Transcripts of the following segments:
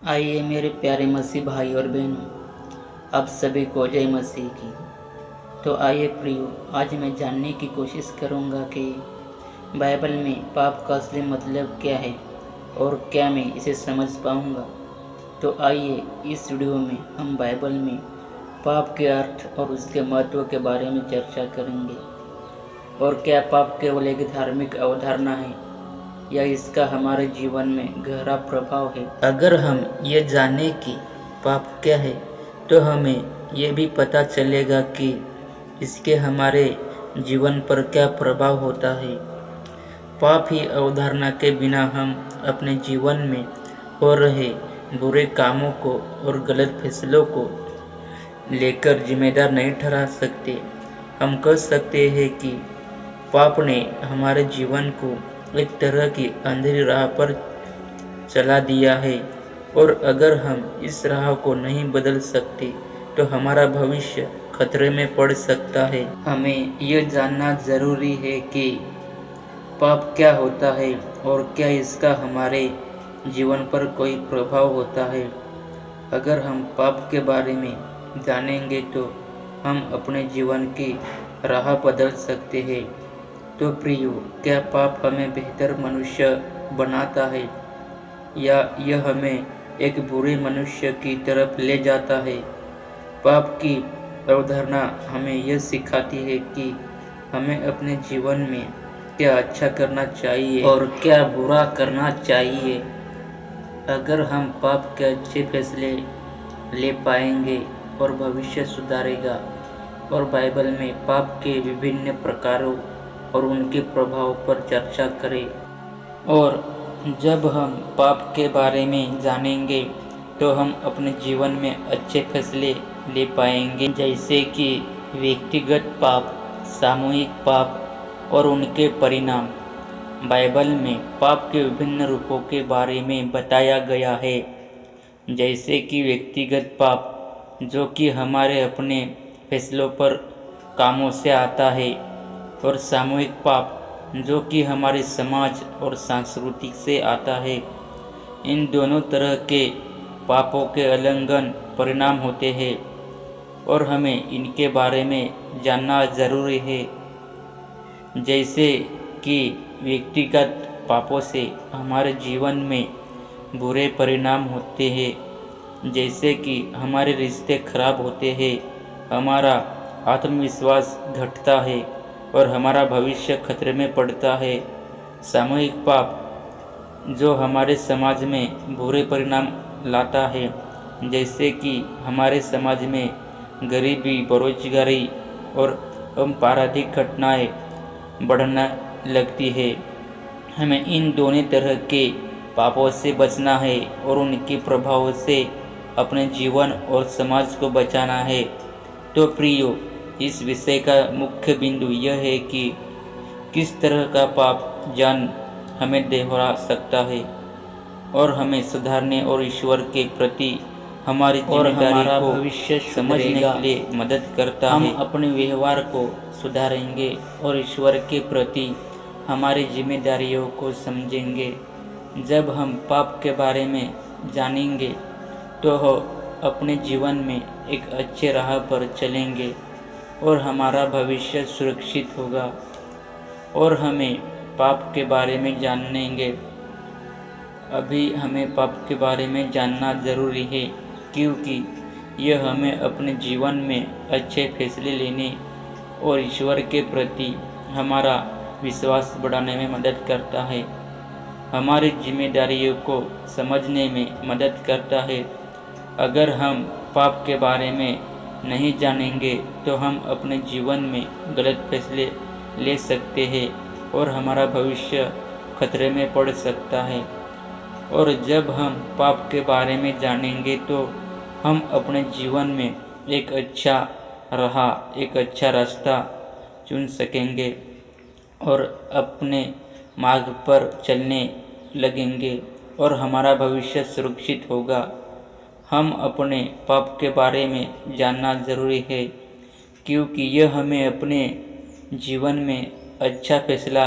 आइए मेरे प्यारे मसीह भाई और बहनों, आप सभी को जय मसीह की। तो आइए प्रियो, आज मैं जानने की कोशिश करूंगा कि बाइबल में पाप का असली मतलब क्या है और क्या मैं इसे समझ पाऊंगा। तो आइए इस वीडियो में हम बाइबल में पाप के अर्थ और उसके महत्व के बारे में चर्चा करेंगे। और क्या पाप केवल एक धार्मिक अवधारणा है या इसका हमारे जीवन में गहरा प्रभाव है। अगर हम ये जाने कि पाप क्या है तो हमें ये भी पता चलेगा कि इसके हमारे जीवन पर क्या प्रभाव होता है। पाप ही अवधारणा के बिना हम अपने जीवन में हो रहे बुरे कामों को और गलत फैसलों को लेकर जिम्मेदार नहीं ठहरा सकते। हम कह सकते हैं कि पाप ने हमारे जीवन को एक तरह की अंधेरी राह पर चला दिया है, और अगर हम इस राह को नहीं बदल सकते तो हमारा भविष्य खतरे में पड़ सकता है। हमें यह जानना जरूरी है कि पाप क्या होता है और क्या इसका हमारे जीवन पर कोई प्रभाव होता है। अगर हम पाप के बारे में जानेंगे तो हम अपने जीवन की राह बदल सकते हैं। तो प्रियो, क्या पाप हमें बेहतर मनुष्य बनाता है या यह हमें एक बुरे मनुष्य की तरफ ले जाता है? पाप की अवधारणा हमें यह सिखाती है कि हमें अपने जीवन में क्या अच्छा करना चाहिए और क्या बुरा करना चाहिए। अगर हम पाप के अच्छे फैसले ले पाएंगे और भविष्य सुधारेगा। और बाइबल में पाप के विभिन्न प्रकारों और उनके प्रभाव पर चर्चा करें। और जब हम पाप के बारे में जानेंगे तो हम अपने जीवन में अच्छे फैसले ले पाएंगे, जैसे कि व्यक्तिगत पाप, सामूहिक पाप और उनके परिणाम। बाइबल में पाप के विभिन्न रूपों के बारे में बताया गया है, जैसे कि व्यक्तिगत पाप जो कि हमारे अपने फैसलों पर कामों से आता है, और सामूहिक पाप जो कि हमारे समाज और सांस्कृतिक से आता है। इन दोनों तरह के पापों के उल्लंघन परिणाम होते हैं और हमें इनके बारे में जानना जरूरी है। जैसे कि व्यक्तिगत पापों से हमारे जीवन में बुरे परिणाम होते हैं, जैसे कि हमारे रिश्ते खराब होते हैं, हमारा आत्मविश्वास घटता है और हमारा भविष्य खतरे में पड़ता है। सामूहिक पाप जो हमारे समाज में बुरे परिणाम लाता है, जैसे कि हमारे समाज में गरीबी, बेरोजगारी और आपराधिक घटनाएं बढ़ने लगती है। हमें इन दोनों तरह के पापों से बचना है और उनके प्रभाव से अपने जीवन और समाज को बचाना है। तो प्रियो, इस विषय का मुख्य बिंदु यह है कि किस तरह का पाप जान हमें दोहरा सकता है और हमें सुधारने और ईश्वर के प्रति हमारी जिम्मेदारी को भविष्य समझने के लिए मदद करता है। हम अपने व्यवहार को सुधारेंगे और ईश्वर के प्रति हमारी जिम्मेदारियों को समझेंगे। जब हम पाप के बारे में जानेंगे तो अपने जीवन में एक अच्छे राह पर चलेंगे और हमारा भविष्य सुरक्षित होगा। और हमें पाप के बारे में जानेंगे। अभी हमें पाप के बारे में जानना ज़रूरी है, क्योंकि यह हमें अपने जीवन में अच्छे फैसले लेने और ईश्वर के प्रति हमारा विश्वास बढ़ाने में मदद करता है, हमारी जिम्मेदारियों को समझने में मदद करता है। अगर हम पाप के बारे में नहीं जानेंगे तो हम अपने जीवन में गलत फैसले ले सकते हैं और हमारा भविष्य खतरे में पड़ सकता है। और जब हम पाप के बारे में जानेंगे तो हम अपने जीवन में एक अच्छा रास्ता चुन सकेंगे और अपने मार्ग पर चलने लगेंगे और हमारा भविष्य सुरक्षित होगा। हम अपने पाप के बारे में जानना ज़रूरी है, क्योंकि यह हमें अपने जीवन में अच्छा फैसला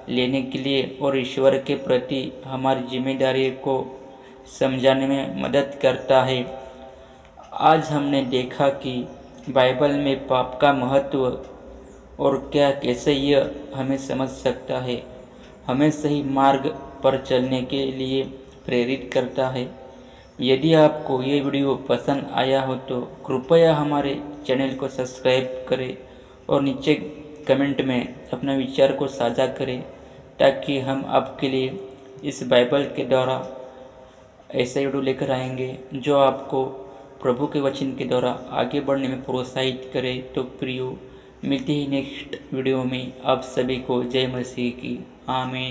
लेने के लिए और ईश्वर के प्रति हमारी जिम्मेदारी को समझाने में मदद करता है। आज हमने देखा कि बाइबल में पाप का महत्व और क्या कैसे यह हमें समझ सकता है, हमें सही मार्ग पर चलने के लिए प्रेरित करता है। यदि आपको ये वीडियो पसंद आया हो तो कृपया हमारे चैनल को सब्सक्राइब करें और नीचे कमेंट में अपने विचार को साझा करें, ताकि हम आपके लिए इस बाइबल के द्वारा ऐसा वीडियो लेकर आएंगे जो आपको प्रभु के वचन के द्वारा आगे बढ़ने में प्रोत्साहित करे। तो प्रियो, मिलते ही नेक्स्ट वीडियो में। आप सभी को जय मसीह की। आमीन।